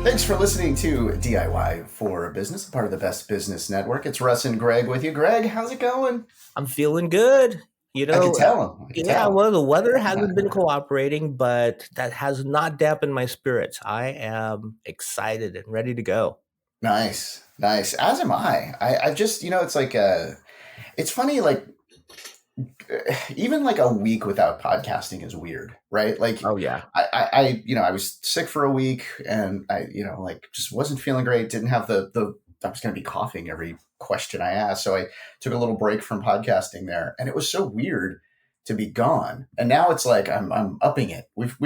Thanks for listening to DIY for Business, part of the Best Business Network. It's Russ and Greg with you. Greg, how's it going? I'm feeling good. I can tell. Well, the weather hasn't been cooperating, but that has not dampened my spirits. I am excited and ready to go. Nice. As am I. I've just, it's like, it's funny, like, even like a week without podcasting is weird, right? Like, Oh, yeah. I was sick for a week and I, like just wasn't feeling great. Didn't have I was going to be coughing every question I asked. So I took a little break from podcasting there and it was so weird to be gone. And now it's like, I'm upping it. We've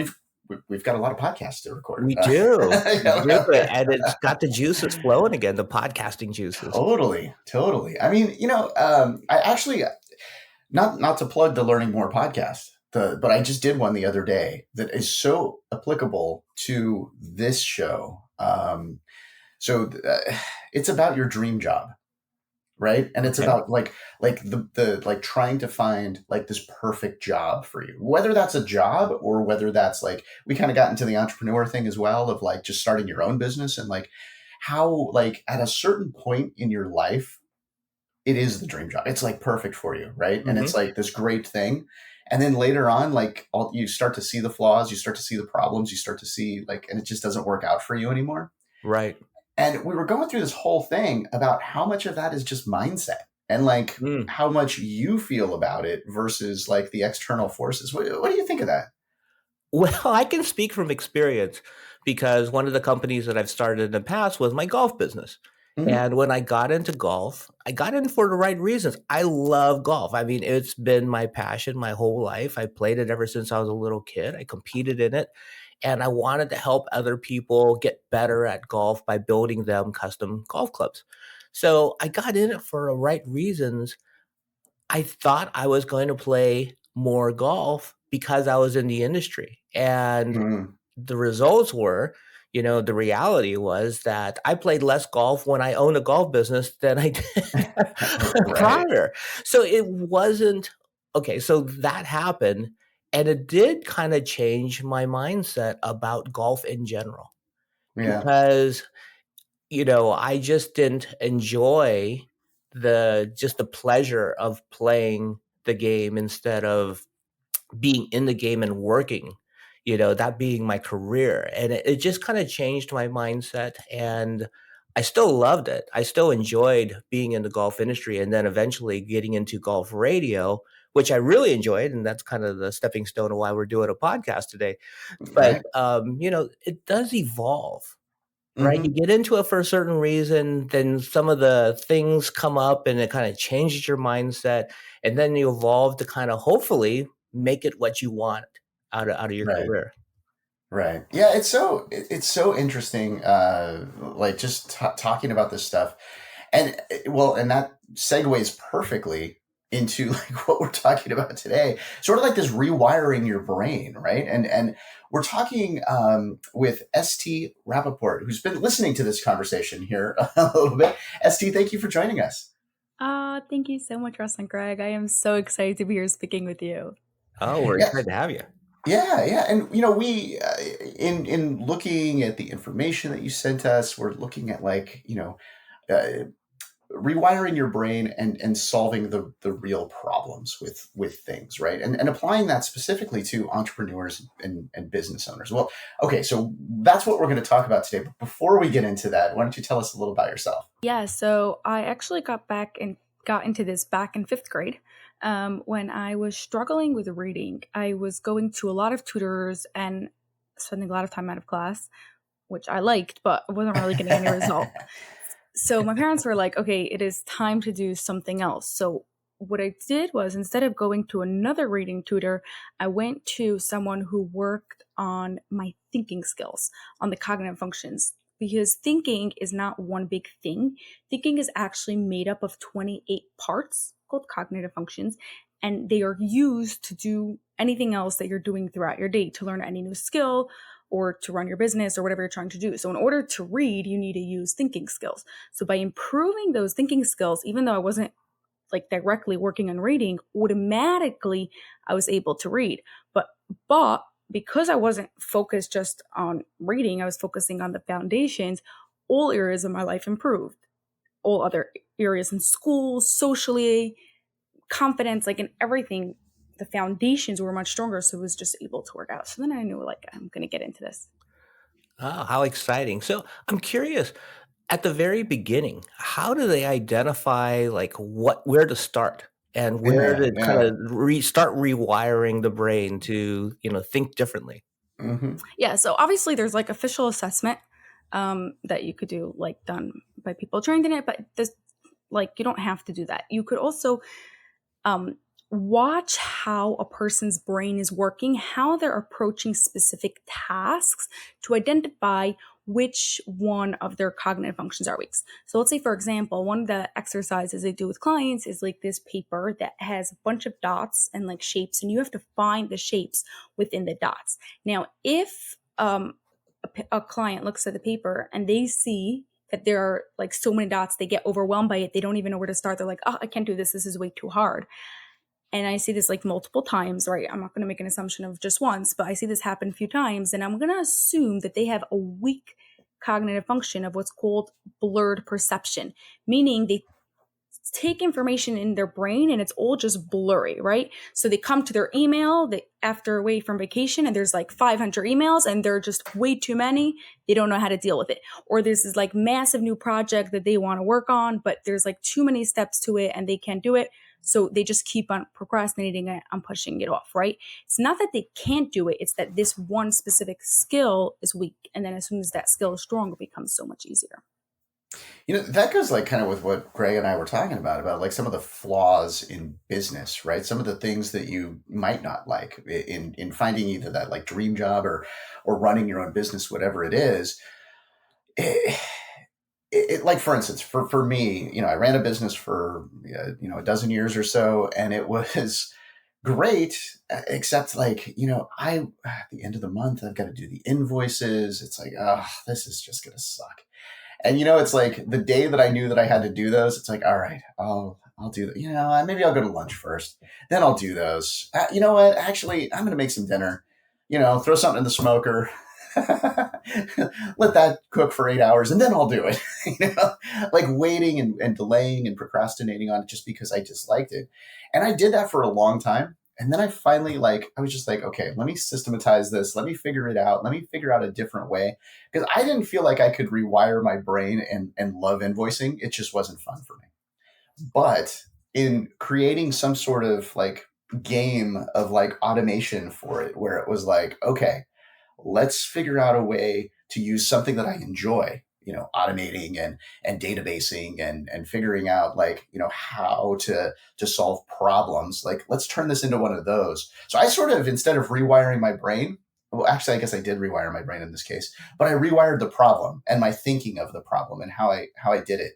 got a lot of podcasts to record. We do. And it's got the juices flowing again, the podcasting juices. Totally. I mean, I actually, not to plug the Learning More podcast, but I just did one the other day that is so applicable to this show. It's about your dream job, right? And it's about like the trying to find like this perfect job for you, whether that's a job or whether that's like, we kind of got into the entrepreneur thing as well of like just starting your own business and like how like at a certain point in your life, it is the dream job. It's like perfect for you, right? And it's like this great thing. And then later on, like you start to see the flaws, you start to see the problems, you start to see like, and it just doesn't work out for you anymore. Right. And we were going through this whole thing about how much of that is just mindset and like how much you feel about it versus like the external forces. What do you think of that? Well, I can speak from experience because one of the companies that I've started in the past was my golf business. And when I got into golf, I got in for the right reasons. I love golf. I mean, it's been my passion my whole life. I played it ever since I was a little kid. I competed in it. And I wanted to help other people get better at golf by building them custom golf clubs. So I got in it for the right reasons. I thought I was going to play more golf because I was in the industry. And the results were, the reality was that I played less golf when I owned a golf business than I did prior. So it wasn't okay. So that happened. And it did kind of change my mindset about golf in general because, I just didn't enjoy the pleasure of playing the game instead of being in the game and working, that being my career. And it just kind of changed my mindset. And I still loved it. I still enjoyed being in the golf industry and then eventually getting into golf radio, which I really enjoyed. And that's kind of the stepping stone of why we're doing a podcast today. But, it does evolve. Right. You get into it for a certain reason, then some of the things come up and it kind of changes your mindset. And then you evolve to kind of hopefully make it what you want out of your career. Right. Yeah. It's so interesting. Like just talking about this stuff and that segues perfectly into like what we're talking about today, sort of like this rewiring your brain. Right. And we're talking with ST Rappaport, who's been listening to this conversation here a little bit. ST, thank you for joining us. Thank you so much, Russ and Greg. I am so excited to be here speaking with you. Oh, we're excited to have you. Yeah. And, we, in looking at the information that you sent us, we're looking at like, rewiring your brain and solving the real problems with things, right? And applying that specifically to entrepreneurs and business owners. Well, okay, so that's what we're going to talk about today. But before we get into that, why don't you tell us a little about yourself? Yeah, so I actually got into this back in 5th grade. When I was struggling with reading, I was going to a lot of tutors and spending a lot of time out of class, which I liked, but I wasn't really getting any result. So my parents were like, okay, it is time to do something else. So what I did was, instead of going to another reading tutor, I went to someone who worked on my thinking skills, on the cognitive functions. Because thinking is not one big thing. Thinking is actually made up of 28 parts called cognitive functions, and they are used to do anything else that you're doing throughout your day, to learn any new skill or to run your business or whatever you're trying to do. So in order to read, you need to use thinking skills. So by improving those thinking skills, even though I wasn't like directly working on reading, automatically I was able to read. But because I wasn't focused just on reading, I was focusing on the foundations, all areas of my life improved. All other areas in school, socially, confidence, like in everything, the foundations were much stronger. So it was just able to work out. So then I knew, like, I'm going to get into this. Oh, how exciting. So I'm curious, at the very beginning, how do they identify like where to start and where Yeah, to kind yeah. of start rewiring the brain to, think differently? Hmm. Yeah. So obviously there's like official assessment that you could do, like done by people trained in it, but this, like, you don't have to do that. You could also um, watch how a person's brain is working, how they're approaching specific tasks to identify which one of their cognitive functions are weak. So let's say, for example, one of the exercises I do with clients is like this paper that has a bunch of dots and like shapes, and you have to find the shapes within the dots. Now, if a client looks at the paper and they see that there are like so many dots, they get overwhelmed by it. They don't even know where to start. They're like, oh, I can't do this. This is way too hard. And I see this like multiple times, right? I'm not going to make an assumption of just once, but I see this happen a few times. And I'm going to assume that they have a weak cognitive function of what's called blurred perception, meaning they take information in their brain and it's all just blurry, right? So they come to their email after away from vacation and there's like 500 emails and they're just way too many. They don't know how to deal with it. Or there's this like massive new project that they want to work on, but there's like too many steps to it and they can't do it. So they just keep on procrastinating it and pushing it off, right? It's not that they can't do it. It's that this one specific skill is weak. And then as soon as that skill is strong, it becomes so much easier. That goes like kind of with what Greg and I were talking about like some of the flaws in business, right? Some of the things that you might not like in finding either that like dream job or running your own business, whatever it is. Like, for instance, for me, I ran a business for, a dozen years or so, and it was great, except like, at the end of the month, I've got to do the invoices. It's like, oh, this is just going to suck. And it's like the day that I knew that I had to do those, it's like, all right, I'll do that. Maybe I'll go to lunch first, then I'll do those. You know what? Actually, I'm going to make some dinner. Throw something in the smoker, let that cook for 8 hours, and then I'll do it. Like waiting and delaying and procrastinating on it just because I disliked it. And I did that for a long time. And then I finally I was just like, okay, let me systematize this. Let me figure it out. Let me figure out a different way. Because I didn't feel like I could rewire my brain and love invoicing. It just wasn't fun for me. But in creating some sort of like game of like automation for it, where it was like, okay, let's figure out a way to use something that I enjoy, automating and databasing and figuring out like, how to solve problems. Like, let's turn this into one of those. So I sort of, instead of rewiring my brain, well, actually, I guess I did rewire my brain in this case, but I rewired the problem and my thinking of the problem and how I did it.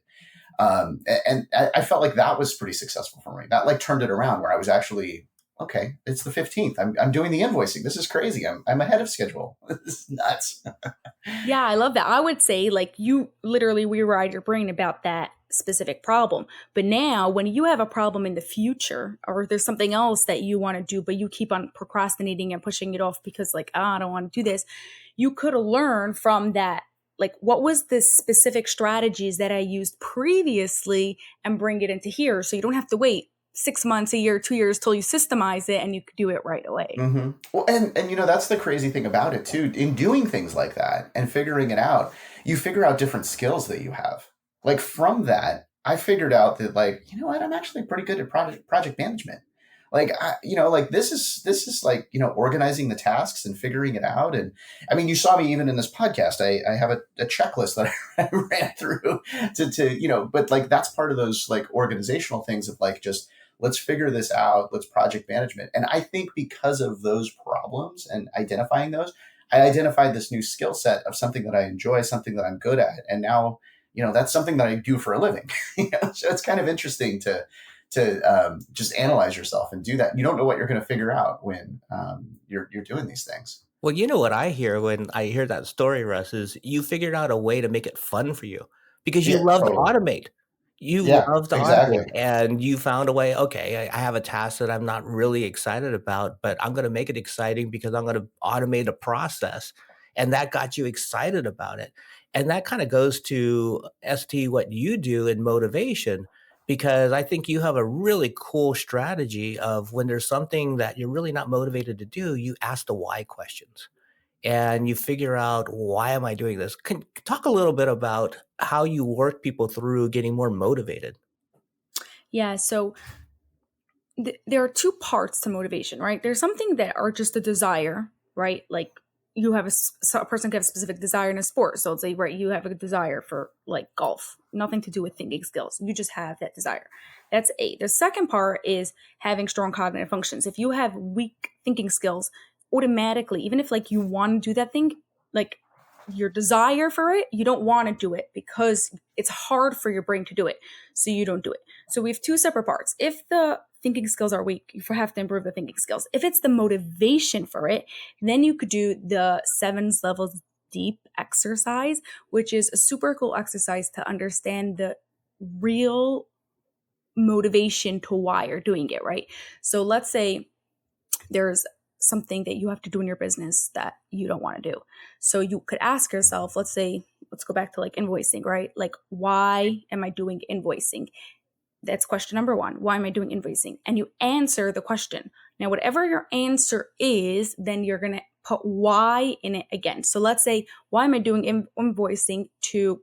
And I felt like that was pretty successful for me. That like turned it around where I was actually, okay, it's the 15th. I'm doing the invoicing. This is crazy. I'm ahead of schedule. This is nuts. Yeah, I love that. I would say like you literally rewrite your brain about that specific problem. But now when you have a problem in the future or there's something else that you want to do, but you keep on procrastinating and pushing it off because like, I don't want to do this, you could learn from that. Like, what was the specific strategies that I used previously and bring it into here? So you don't have to wait 6 months, a year, 2 years till you systemize it and you could do it right away. Mm-hmm. Well, and that's the crazy thing about it too. In doing things like that and figuring it out, you figure out different skills that you have. Like from that, I figured out that like, you know what, I'm actually pretty good at project management. Like, like this is like, organizing the tasks and figuring it out. And I mean, you saw me even in this podcast, I have a checklist that I ran through to, but like, that's part of those like organizational things of like, just let's figure this out. Let's project management. And I think because of those problems and identifying those, I identified this new skill set of something that I enjoy, something that I'm good at. And now, that's something that I do for a living. So it's kind of interesting to just analyze yourself and do that. You don't know what you're going to figure out when you're doing these things. Well, you know what I hear when I hear that story, Russ, is you figured out a way to make it fun for you because you Yeah, love to totally. automate. You Yeah, love to automate exactly. and you found a way, okay, I have a task that I'm not really excited about, but I'm going to make it exciting because I'm going to automate a process. And that got you excited about it. And that kind of goes to ST, what you do in motivation, because I think you have a really cool strategy of when there's something that you're really not motivated to do, you ask the why questions and you figure out, why am I doing this? Can talk a little bit about how you work people through getting more motivated. Yeah, so there are two parts to motivation, right? There's something that are just a desire, right? Like you have so a person can have a specific desire in a sport. So let's say, right, you have a desire for like golf, nothing to do with thinking skills. You just have that desire. That's A. The second part is having strong cognitive functions. If you have weak thinking skills, automatically, even if like you want to do that thing, like your desire for it, you don't want to do it because it's hard for your brain to do it. So you don't do it. So we have two separate parts. If the thinking skills are weak, you have to improve the thinking skills. If it's the motivation for it, then you could do the 7 levels deep exercise, which is a super cool exercise to understand the real motivation to why you're doing it, right? So let's say there's something that you have to do in your business that you don't want to do. So you could ask yourself, let's go back to like invoicing, right? Like, why am I doing invoicing? That's question number 1. Why am I doing invoicing? And you answer the question. Now, whatever your answer is, then you're going to put why in it again. So let's say, why am I doing invoicing? To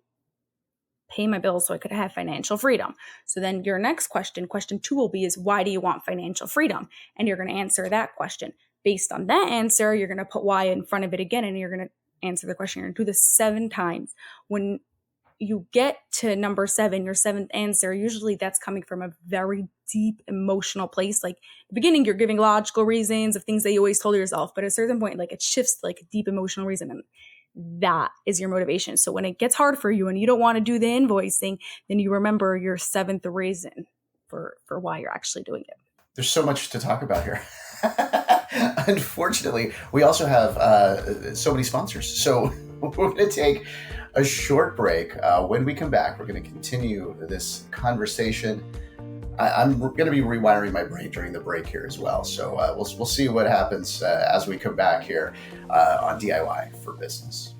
pay my bills so I could have financial freedom. So then your next question 2 will be is, why do you want financial freedom? And you're going to answer that question. Based on that answer, you're going to put why in front of it again, and you're going to answer the question. You're going to do this 7 times. When you get to number 7, your 7th answer, usually that's coming from a very deep emotional place. Like the beginning, you're giving logical reasons of things that you always told yourself, but at a certain point, like it shifts to like a deep emotional reason, and that is your motivation. So when it gets hard for you and you don't want to do the invoicing, then you remember your 7th reason for why you're actually doing it. There's so much to talk about here. Unfortunately, we also have so many sponsors. So we're going to take a short break. When we come back, we're going to continue this conversation. I'm going to be rewiring my brain during the break here as well. So we'll see what happens as we come back here on DIY for Business.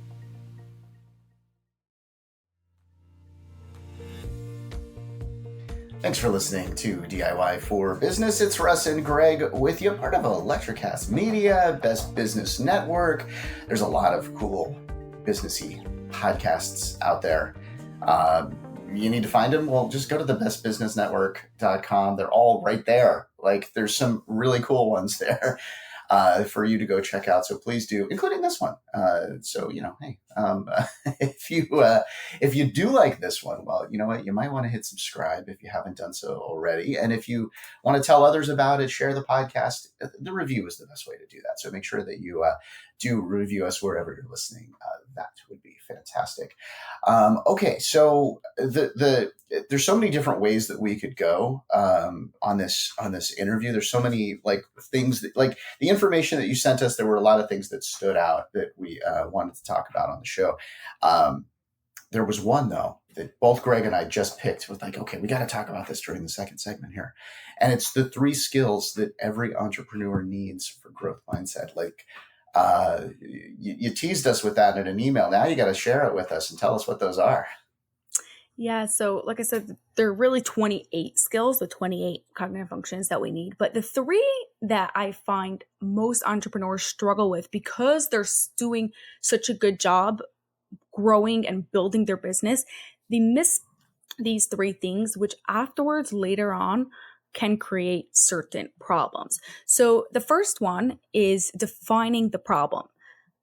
Thanks for listening to DIY for Business. It's Russ and Greg with you, part of Electricast Media, Best Business Network. There's a lot of cool businessy podcasts out there. You need to find them? Well, just go to thebestbusinessnetwork.com. They're all right there. Like, there's some really cool ones there for you to go check out. So please do, including this one. So, hey, if you do like this one, well, you know what? You might want to hit subscribe if you haven't done so already. And if you want to tell others about it, share the podcast. The review is the best way to do that. So make sure that you do review us wherever you're listening. That would be fantastic. Okay, so there's so many different ways that we could go on this interview. There's so many like things that, like the information that you sent us, there were a lot of things that stood out that we wanted to talk about on the show. There was one though that both Greg and I just picked with like, okay, we got to talk about this during the second segment here. And it's the 3 skills that every entrepreneur needs for growth mindset. Like, you teased us with that in an email. Now you got to share it with us and tell us what those are. Yeah, so like I said, there are really 28 skills, the 28 cognitive functions that we need. But the 3 that I find most entrepreneurs struggle with because they're doing such a good job growing and building their business, they miss these 3 things, which afterwards, later on, can create certain problems. So the first one is defining the problem.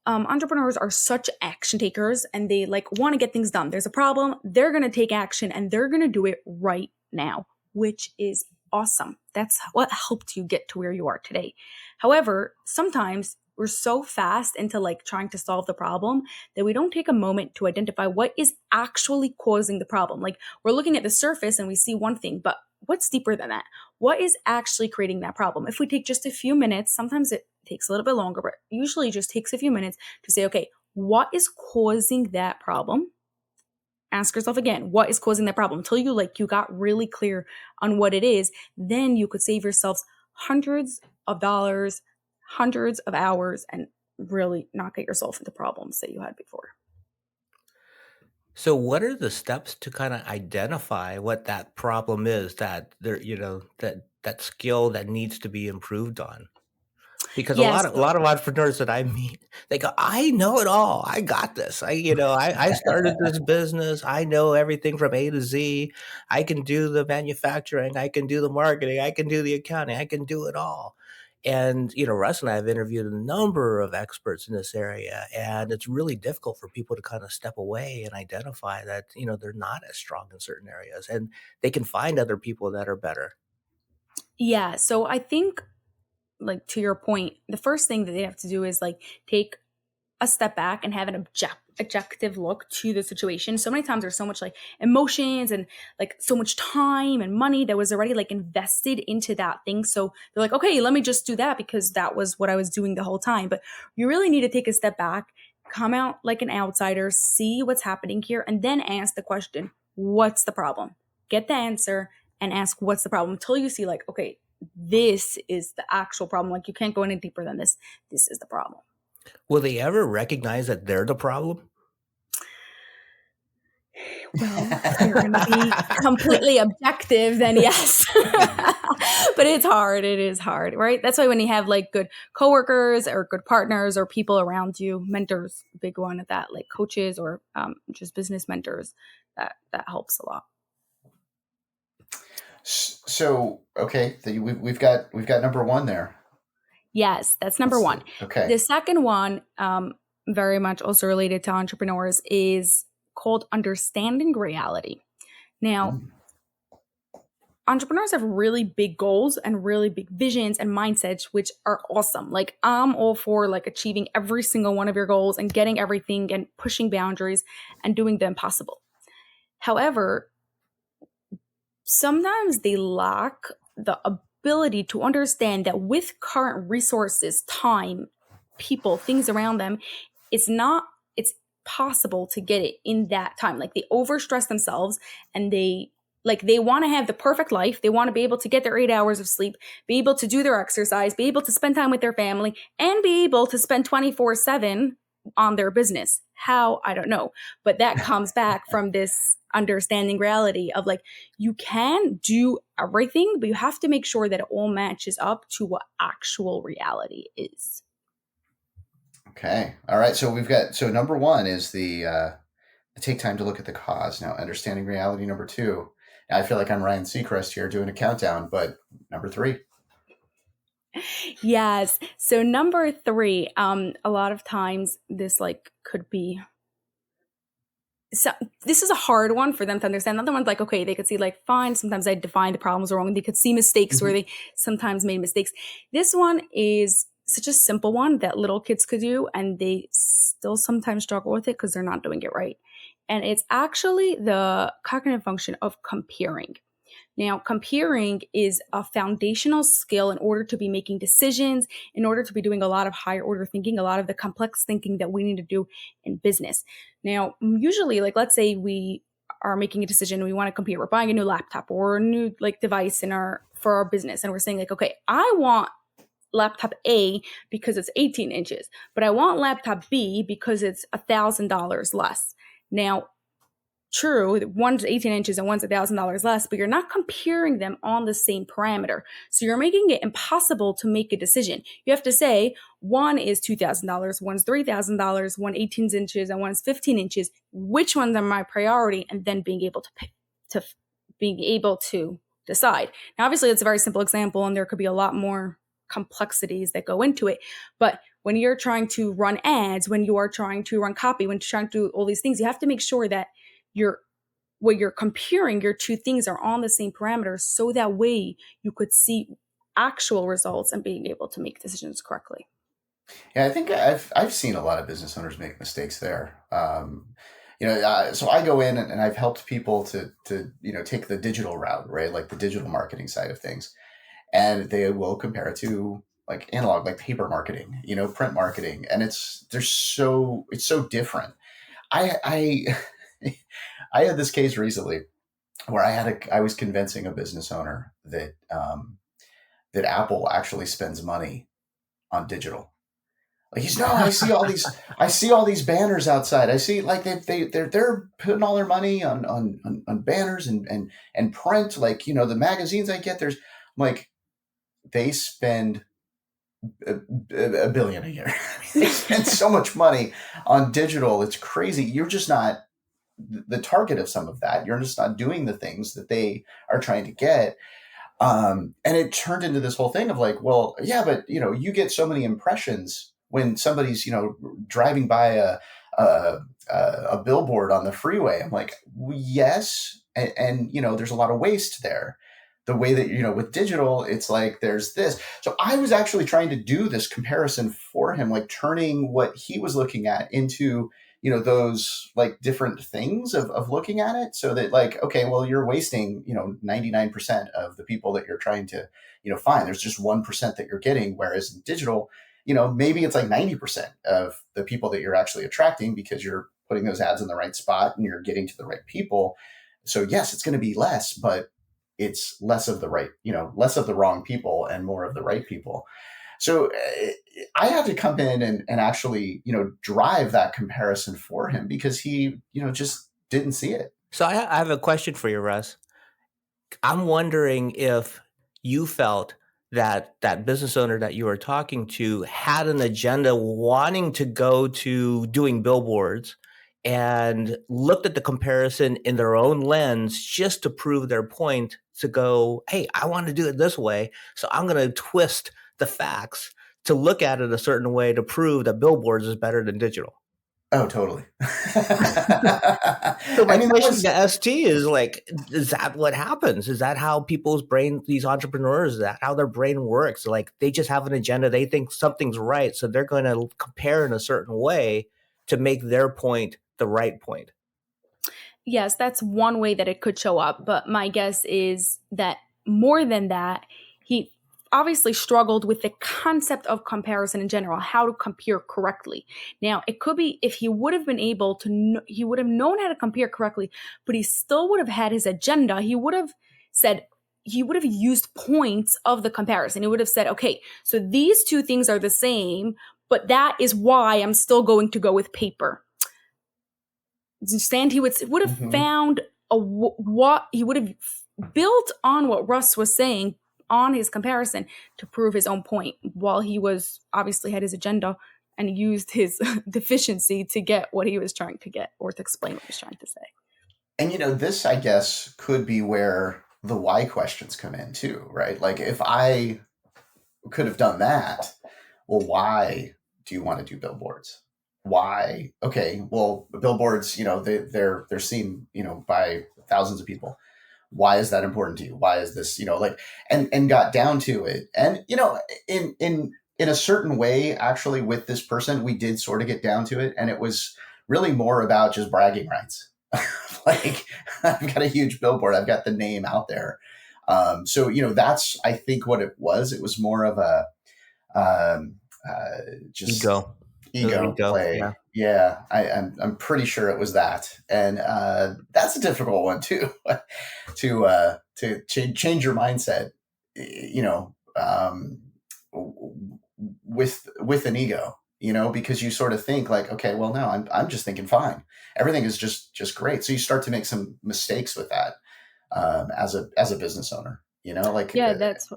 Entrepreneurs are such action takers and they like want to get things done. There's a problem, they're going to take action and they're going to do it right now, which is awesome. That's what helped you get to where you are today. However, sometimes we're so fast into like trying to solve the problem that we don't take a moment to identify what is actually causing the problem. Like we're looking at the surface and we see one thing, but what's deeper than that? What is actually creating that problem? If we take just a few minutes, sometimes it takes a little bit longer, but usually just takes a few minutes to say, okay, what is causing that problem? ask yourself again, what is causing that problem? Until you got really clear on what it is, then you could save yourselves hundreds of dollars, hundreds of hours, and really not get yourself into problems that you had before. So what are the steps to kind of identify what that problem is that there, that skill that needs to be improved on? Because a Yes. lot of a lot of entrepreneurs that I meet, they go, "I know it all. I got this. I started this business. I know everything from A to Z. I can do the manufacturing. I can do the marketing. I can do the accounting. I can do it all." And Russ and I have interviewed a number of experts in this area, and it's really difficult for people to kind of step away and identify that they're not as strong in certain areas, and they can find other people that are better. Yeah. So I think, like, to your point, the first thing that they have to do is like take a step back and have an objective look to the situation. So many times there's so much like emotions and like so much time and money that was already like invested into that thing. So they're like, okay, let me just do that because that was what I was doing the whole time. But you really need to take a step back, come out like an outsider, see what's happening here, and then ask the question, what's the problem? Get the answer and ask what's the problem until you see like, okay, this is the actual problem. Like, you can't go any deeper than this. This is the problem. Will they ever recognize that they're the problem? Well, if they're going to be completely objective, then yes. But it's hard. It is hard, right? That's why when you have like good coworkers or good partners or people around you, mentors, big one at that, like coaches or just business mentors, that helps a lot. So, okay, we've got number one there. Yes, that's number one. Okay. The second one, very much also related to entrepreneurs, is called understanding reality. Now, entrepreneurs have really big goals and really big visions and mindsets, which are awesome. Like, I'm all for like achieving every single one of your goals and getting everything and pushing boundaries and doing the impossible. However, sometimes they lack the ability to understand that with current resources, time, people, things around them, it's possible to get it in that time. Like, they overstress themselves and they want to have the perfect life. They want to be able to get their 8 hours of sleep, be able to do their exercise, be able to spend time with their family, and be able to spend 24/7 on their business. How? I don't know. But that comes back from this understanding reality of like, you can do everything, but you have to make sure that it all matches up to what actual reality is. Okay. All right. So number one is the take time to look at the cause. Now, understanding reality. Number two. I feel like I'm Ryan Seacrest here doing a countdown, but number three. Yes. So number three, a lot of times this like could be. So this is a hard one for them to understand. Another one's like, okay, they could see like, fine, sometimes I define the problems wrong. They could see mistakes where they sometimes made mistakes. This one is such a simple one that little kids could do, and they still sometimes struggle with it because they're not doing it right. And it's actually the cognitive function of comparing. Now, comparing is a foundational skill in order to be making decisions, in order to be doing a lot of higher order thinking, a lot of the complex thinking that we need to do in business. Now, usually, like, let's say we are making a decision, we want to compare, we're buying a new laptop or a new like device for our business, and we're saying like, okay, I want laptop A because it's 18 inches, but I want laptop B because it's $1,000 less. Now, true, one's 18 inches and one's $1,000 less, but you're not comparing them on the same parameter. So you're making it impossible to make a decision. You have to say one is $2,000, one's $3,000, one 18 inches and one's 15 inches. Which ones are my priority? And then being able to pick, being able to decide. Now, obviously, it's a very simple example, and there could be a lot more complexities that go into it. But when you're trying to run ads, when you are trying to run copy, when you're trying to do all these things, you have to make sure that what you're comparing, your two things are on the same parameters, so that way you could see actual results and being able to make decisions correctly. Yeah, I think I've seen a lot of business owners make mistakes there. So I go in and I've helped people to take the digital route, right? Like the digital marketing side of things, and they will compare it to like analog, like paper marketing, print marketing, and it's so different. I I had this case recently where I was convincing a business owner that that Apple actually spends money on digital. Like he's no, I see all these banners outside. I see like they're putting all their money on banners and print. Like the magazines I get. I'm like they spend a billion a year. They spend so much money on digital. It's crazy. You're just not the target of some of that. You're just not doing the things that they are trying to get. And it turned into this whole thing of like, well, yeah, but you get so many impressions when somebody's driving by a billboard on the freeway. I'm like, well, yes, and there's a lot of waste there. The way that with digital, it's like there's this. So I was actually trying to do this comparison for him, like turning what he was looking at into those like different things of looking at it, so that like, okay, well, you're wasting 99% of the people that you're trying to find. There's just 1% that you're getting, whereas in digital, maybe it's like 90% of the people that you're actually attracting, because you're putting those ads in the right spot and you're getting to the right people. So yes, it's going to be less, but it's less of the right, less of the wrong people and more of the right people. So I had to come in and actually, drive that comparison for him, because he, just didn't see it. So I have a question for you, Russ. I'm wondering if you felt that business owner that you were talking to had an agenda wanting to go to doing billboards and looked at the comparison in their own lens just to prove their point, to go, hey, I want to do it this way, so I'm going to twist the facts to look at it a certain way to prove that billboards is better than digital. Oh, totally. So my question to ST is like, is that what happens? Is that how people's brain, these entrepreneurs, is that how their brain works? Like they just have an agenda. They think something's right. So they're going to compare in a certain way to make their point the right point. Yes, that's one way that it could show up. But my guess is that more than that, he obviously struggled with the concept of comparison in general, how to compare correctly. Now, it could be if he would have been able to, he would have known how to compare correctly, but he still would have had his agenda. He would have used points of the comparison. He would have said, okay, so these two things are the same, but that is why I'm still going to go with paper. Understand? He would have found what he would have built on what Russ was saying on his comparison to prove his own point, while he was obviously had his agenda and used his deficiency to get what he was trying to get, or to explain what he was trying to say. And this, I guess, could be where the why questions come in too, right? Like if I could have done that, well, why do you want to do billboards? Why? Okay, well, billboards, they're seen, by thousands of people. Why is that important to you? Why is this, and got down to it. And, in a certain way, actually, with this person, we did sort of get down to it. And it was really more about just bragging rights. Like, I've got a huge billboard. I've got the name out there. So, that's, I think, what it was. It was more of a just ego play. Yeah, I'm pretty sure it was that, and that's a difficult one too, to change your mindset, with an ego, because you sort of think like, okay, well, no, I'm just thinking fine, everything is just great. So you start to make some mistakes with that, as a business owner, that's.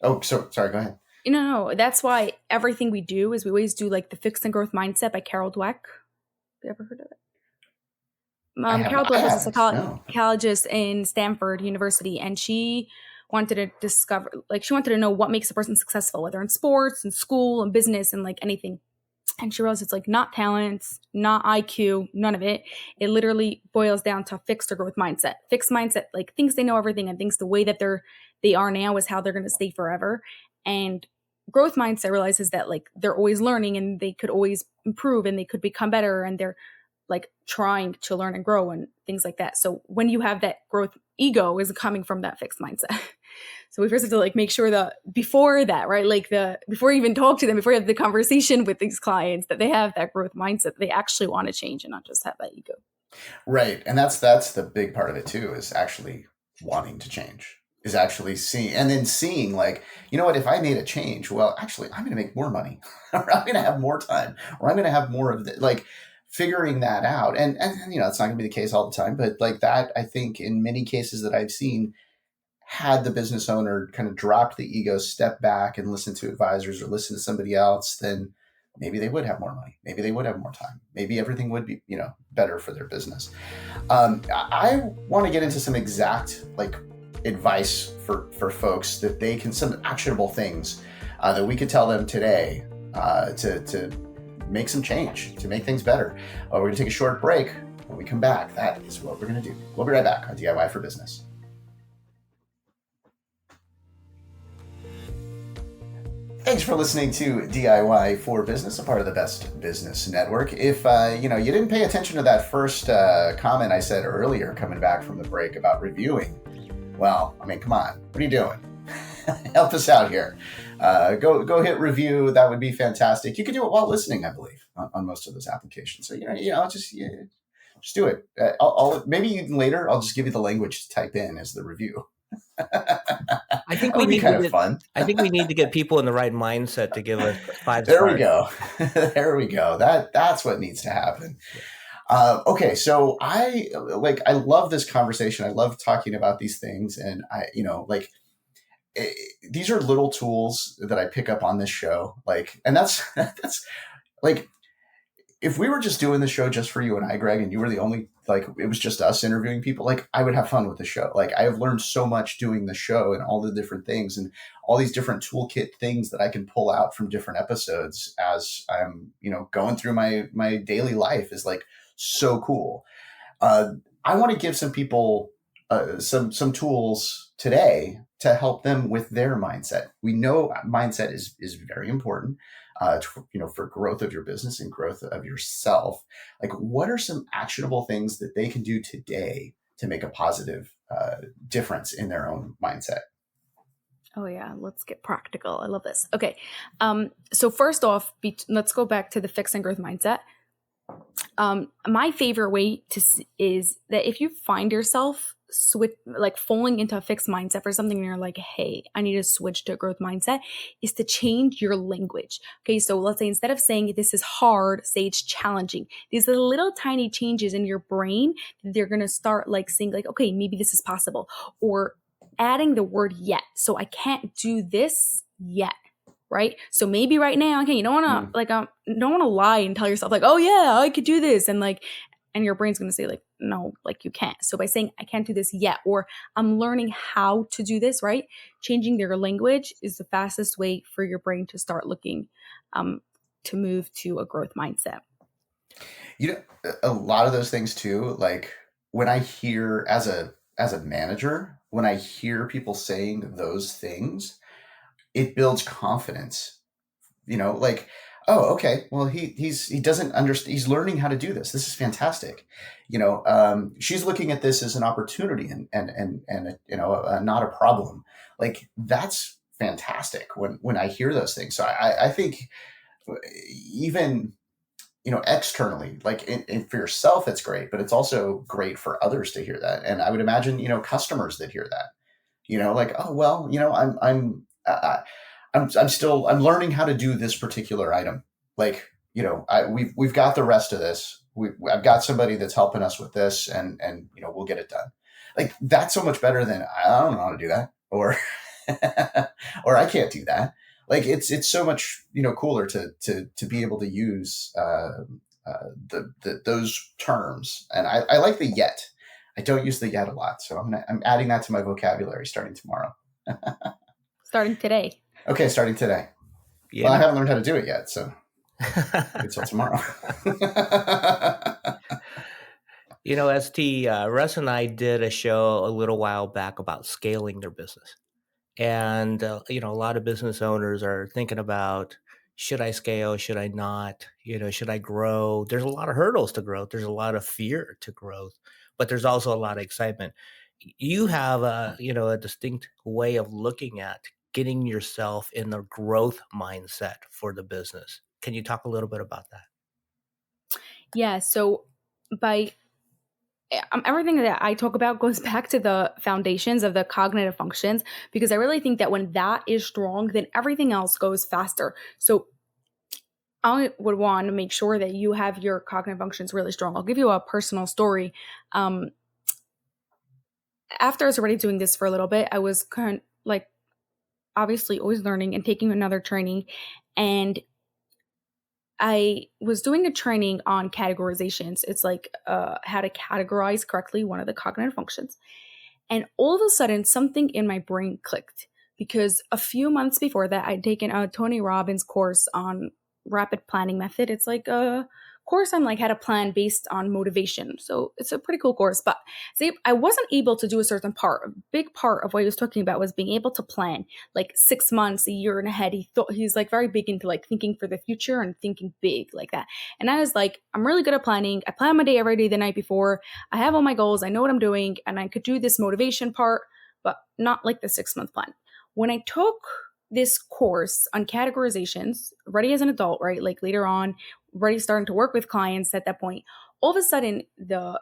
Oh, so sorry. Go ahead. No, that's why everything we do is we always do like the Fixed and Growth Mindset by Carol Dweck. Have you ever heard of it? Carol Dweck was a psychologist in Stanford University, and she wanted to know what makes a person successful, whether in sports and school and business and like anything. And she realized it's like not talents, not IQ, none of it. It literally boils down to fixed or growth mindset. Fixed mindset, like thinks they know everything and thinks the way that they are now is how they're going to stay forever. And growth mindset realizes that like they're always learning and they could always improve and they could become better, and they're like trying to learn and grow and things like that. So when you have that growth, ego is coming from that fixed mindset. So we first have to like make sure that before that, right? Like before you even talk to them, before you have the conversation with these clients, that they have that growth mindset, they actually want to change and not just have that ego. Right. And that's the big part of it too, is actually wanting to change. Is actually seeing, and then seeing like, you know what, if I made a change, well, actually I'm going to make more money, or I'm going to have more time, or I'm going to have more of the, like figuring that out. And you know, it's not going to be the case all the time, but like that, I think in many cases that I've seen, had the business owner kind of dropped the ego, step back and listen to advisors or listen to somebody else, then maybe they would have more money. Maybe they would have more time. Maybe everything would be, you know, better for their business. I want to get into some exact like advice for folks that they can, some actionable things that we could tell them today to make some change, to make things better. We're going to take a short break. When we come back, that is what we're going to do. We'll be right back on DIY for Business. Thanks for listening to DIY for Business, a part of the Best Business Network. If you know, you didn't pay attention to that first comment I said earlier, coming back from the break about reviewing, well, I mean, come on, what are you doing? Help us out here. Go hit review. That would be fantastic. You can do it while listening, I believe, on most of those applications. So just do it. I'll maybe even later. I'll just give you the language to type in as the review. I think That we would be need kind to of get. fun. I think we need to get people in the right mindset to give us 5 There we stars. go. There we go. That's what needs to happen. Okay, so I love this conversation. I love talking about these things, and these are little tools that I pick up on this show. Like, and that's like, if we were just doing the show just for you and I, Greg, and you were the only, like, it was just us interviewing people, like, I would have fun with the show. Like, I have learned so much doing the show and all the different things and all these different toolkit things that I can pull out from different episodes as I'm, going through my daily life is like so cool. I want to give some people some tools today to help them with their mindset. We know mindset is very important, for growth of your business and growth of yourself. Like, what are some actionable things that they can do today to make a positive difference in their own mindset? Oh yeah, let's get practical. I love this. Okay, so first off, let's go back to the fixed and growth mindset. My favorite way is that if you find yourself falling into a fixed mindset for something and you're like, hey, I need to switch to a growth mindset, is to change your language. Okay, so let's say instead of saying this is hard, say it's challenging. These are little tiny changes in your brain that they're going to start saying okay, maybe this is possible, or adding the word yet. So I can't do this yet. Right. So maybe right now, okay, you don't want to don't want to lie and tell yourself oh yeah, I could do this. And your brain's going to say no, you can't. So by saying I can't do this yet, or I'm learning how to do this, right? Changing their language is the fastest way for your brain to start looking to move to a growth mindset. A lot of those things too, like when I hear as a manager, when I hear people saying those things, it builds confidence, oh, okay, well, he doesn't understand. He's learning how to do this. This is fantastic. She's looking at this as an opportunity and not a problem. Like, that's fantastic when I hear those things. So I think even, externally, for yourself, it's great, but it's also great for others to hear that. And I would imagine, customers that hear that, oh, well, I'm learning how to do this particular item. We've got the rest of this. I've got somebody that's helping us with this, and we'll get it done. Like, that's so much better than I don't know how to do that, or or I can't do that. Like, it's so much cooler to be able to use those terms. And I like the yet. I don't use the yet a lot, so I'm adding that to my vocabulary starting tomorrow. Starting today. Okay, starting today. Yeah. Well, I haven't learned how to do it yet, so until tomorrow. ST, Russ and I did a show a little while back about scaling their business. And, a lot of business owners are thinking about, should I scale? Should I not? Should I grow? There's a lot of hurdles to growth. There's a lot of fear to growth, but there's also a lot of excitement. You have a distinct way of looking at getting yourself in the growth mindset for the business. Can you talk a little bit about that? Yeah. So by everything that I talk about goes back to the foundations of the cognitive functions, because I really think that when that is strong, then everything else goes faster. So I would want to make sure that you have your cognitive functions really strong. I'll give you a personal story. Um, After I was already doing this for a little bit, I was kind of like obviously always learning and taking another training. And I was doing a training on categorizations. It's like how to categorize correctly, one of the cognitive functions. And all of a sudden, something in my brain clicked, because a few months before that, I'd taken a Tony Robbins course on rapid planning method. It's like a course on like how to plan based on motivation. So it's a pretty cool course. But see, I wasn't able to do a certain part. A big part of what he was talking about was being able to plan like 6 months, a year and ahead. He's like very big into like thinking for the future and thinking big like that. And I was like, I'm really good at planning. I plan my day every day the night before. I have all my goals. I know what I'm doing, and I could do this motivation part, but not like the 6 month plan. When I took this course on categorizations, already as an adult, right? Like later on, already starting to work with clients at that point, all of a sudden, the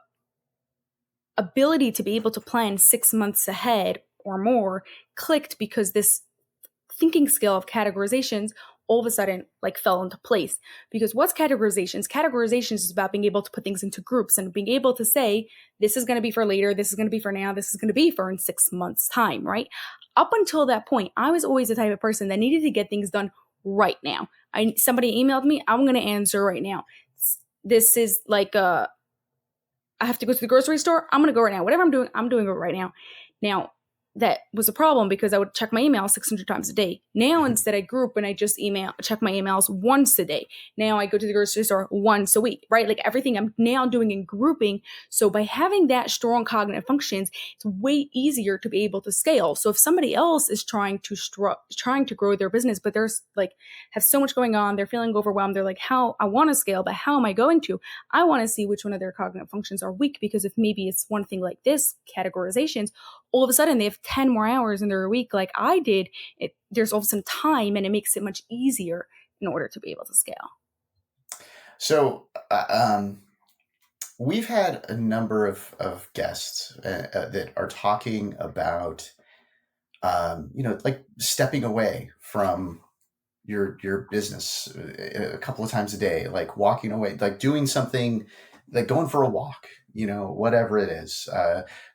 ability to be able to plan 6 months ahead or more clicked, because this thinking skill of categorizations all of a sudden like fell into place. Because what's categorizations? Categorizations is about being able to put things into groups and being able to say, this is going to be for later, this is going to be for now, this is going to be for in 6 months time, right? Up until that point, I was always the type of person that needed to get things done right now. Somebody emailed me, I'm going to answer right now. This is like I have to go to the grocery store, I'm going to go right now. Whatever I'm doing it right now. Now, that was a problem because I would check my email 600 times a day. Now, instead, I group and I just check my emails once a day. Now I go to the grocery store once a week, right? Like everything I'm now doing in grouping. So by having that strong cognitive functions, it's way easier to be able to scale. So if somebody else is trying to grow their business, but there's like have so much going on, they're feeling overwhelmed. They're like, how I want to scale, but how am I going to? I want to see which one of their cognitive functions are weak, because if maybe it's one thing like this, categorizations, all of a sudden they have 10 more hours in their week like I did. There's all of a sudden time, and it makes it much easier in order to be able to scale. So we've had a number of guests that are talking about, like stepping away from your business a couple of times a day, like walking away, like doing something, like going for a walk, whatever it is,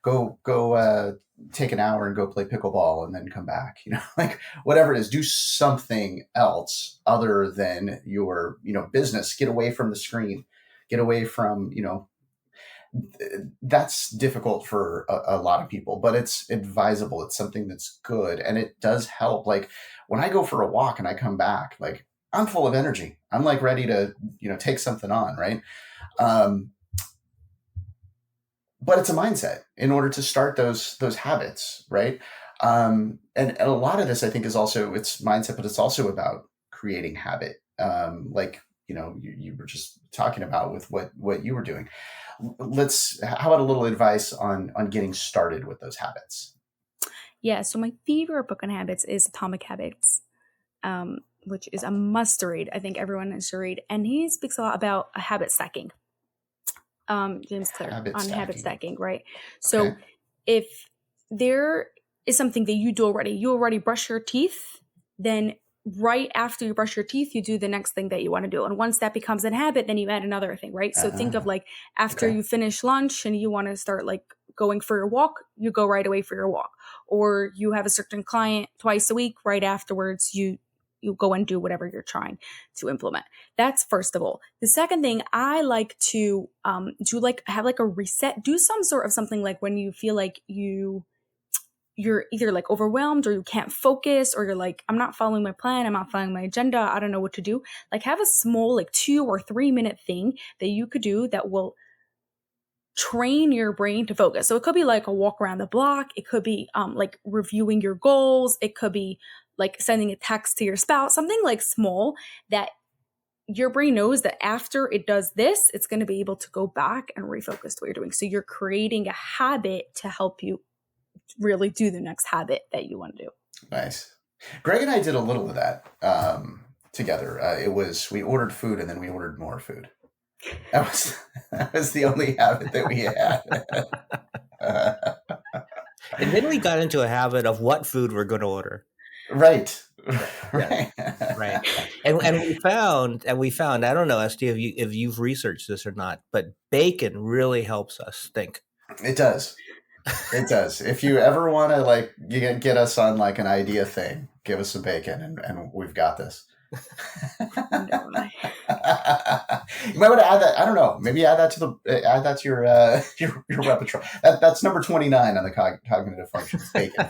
go take an hour and go play pickleball and then come back, like whatever it is, do something else other than your, business, get away from the screen, get away from, that's difficult for a lot of people, but it's advisable. It's something that's good. And it does help. Like when I go for a walk and I come back, like I'm full of energy. I'm like ready to, take something on. Right. But it's a mindset in order to start those habits. Right. And a lot of this I think is also, it's mindset, but it's also about creating habit. Like, you were just talking about with what you were doing. How about a little advice on getting started with those habits? Yeah, so my favorite book on habits is Atomic Habits, which is a must read. I think everyone should read. And he speaks a lot about habit stacking. James Clear on habit stacking, right? So okay. If there is something that you already brush your teeth, then right after you brush your teeth, you do the next thing that you want to do. And once that becomes a habit, then you add another thing, right? So think of like after you finish lunch and you want to start like going for your walk, you go right away for your walk. Or you have a certain client twice a week, right afterwards, you go and do whatever you're trying to implement. That's first of all. The second thing I like to do, like have like a reset, do some sort of something like when you feel like you're either like overwhelmed or you can't focus, or you're like, I'm not following my plan, I'm not following my agenda, I don't know what to do. Like have a small like 2 or 3 minute thing that you could do that will train your brain to focus. So it could be like a walk around the block. It could be like reviewing your goals. It could be like sending a text to your spouse, something like small that your brain knows that after it does this, it's going to be able to go back and refocus to what you're doing. So you're creating a habit to help you really do the next habit that you want to do. Nice. Greg and I did a little of that together. We ordered food and then we ordered more food. That was the only habit that we had. And then we got into a habit of what food we're going to order. Right. Yeah. Right. And we found, I don't know, ST, if you've researched this or not, but bacon really helps us think. It does. It does. If you ever want to like get us on like an idea thing, give us some bacon and we've got this. You might want to add that. I don't know. Maybe add that to your repertoire. That's number 29 on the cognitive functions. Bacon.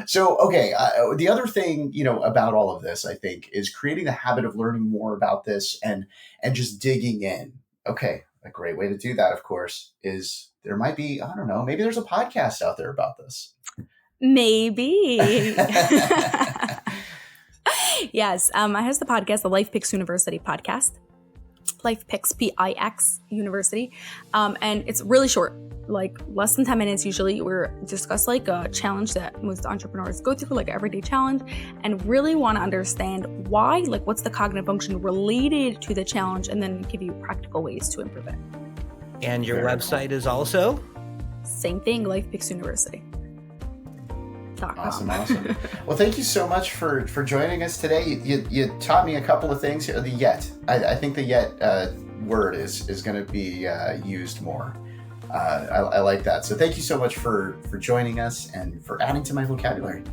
So, okay. The other thing, about all of this, I think, is creating the habit of learning more about this and just digging in. Okay. A great way to do that, of course, is there might be, I don't know, maybe there's a podcast out there about this. Maybe. Yes. I have the podcast, the Life Picks University podcast. Life Picks, Pix University. And it's really short, like less than 10 minutes usually. We discuss like a challenge that most entrepreneurs go through, like an everyday challenge, and really want to understand why, like what's the cognitive function related to the challenge, and then give you practical ways to improve it. And your website is also? Same thing, Life Picks University. Awesome. Well, thank you so much for joining us today. You taught me a couple of things here. The yet. I think the yet word is going to be used more. I like that. So thank you so much for joining us and for adding to my vocabulary.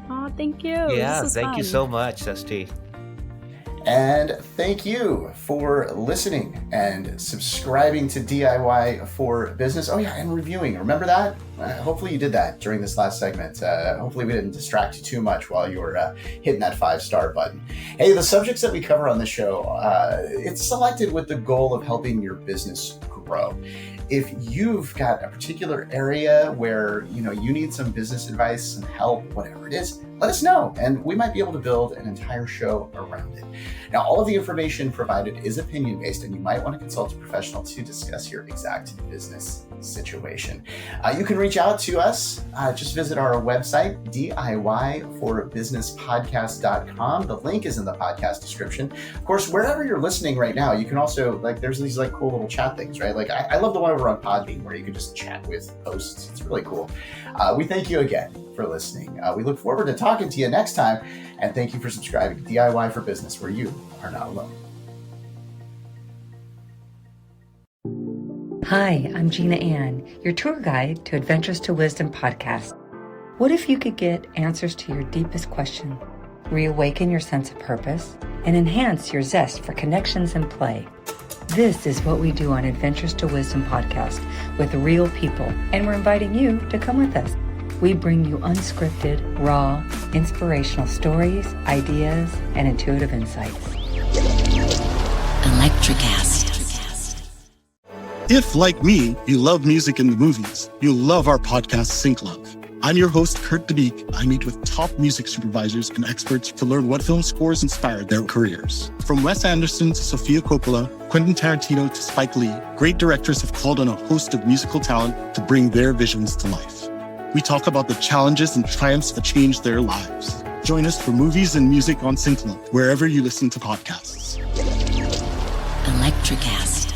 Oh, thank you. Yeah, thank you so much, ST. And thank you for listening and subscribing to DIY for Business. Oh yeah, and reviewing. Remember that? Hopefully you did that during this last segment. Hopefully we didn't distract you too much while you were hitting that 5-star button. Hey, the subjects that we cover on the show, it's selected with the goal of helping your business grow. If you've got a particular area where you need some business advice, some help, whatever it is, let us know, and we might be able to build an entire show around it. Now, all of the information provided is opinion-based, and you might want to consult a professional to discuss your exact business situation. You can reach out to us. Just visit our website, DIYforbusinesspodcast.com. The link is in the podcast description. Of course, wherever you're listening right now, you can also, there's these cool little chat things, right? I love the one over on Podbean where you can just chat with hosts. It's really cool. We thank you again for listening. We look forward to talking to you next time, and thank you for subscribing to DIY for Business, where you are not alone. Hi, I'm Gina Ann, your tour guide to Adventures to Wisdom podcast. What if you could get answers to your deepest question, reawaken your sense of purpose, and enhance your zest for connections and play? This is what we do on Adventures to Wisdom podcast with real people, and we're inviting you to come with us. We bring you unscripted, raw, inspirational stories, ideas, and intuitive insights. Electricast. If, like me, you love music and the movies, you'll love our podcast, Sync Love. I'm your host, Kurt DeBeek. I meet with top music supervisors and experts to learn what film scores inspired their careers. From Wes Anderson to Sofia Coppola, Quentin Tarantino to Spike Lee, great directors have called on a host of musical talent to bring their visions to life. We talk about the challenges and triumphs that changed their lives. Join us for movies and music on Sync Love, wherever you listen to podcasts. Electricast.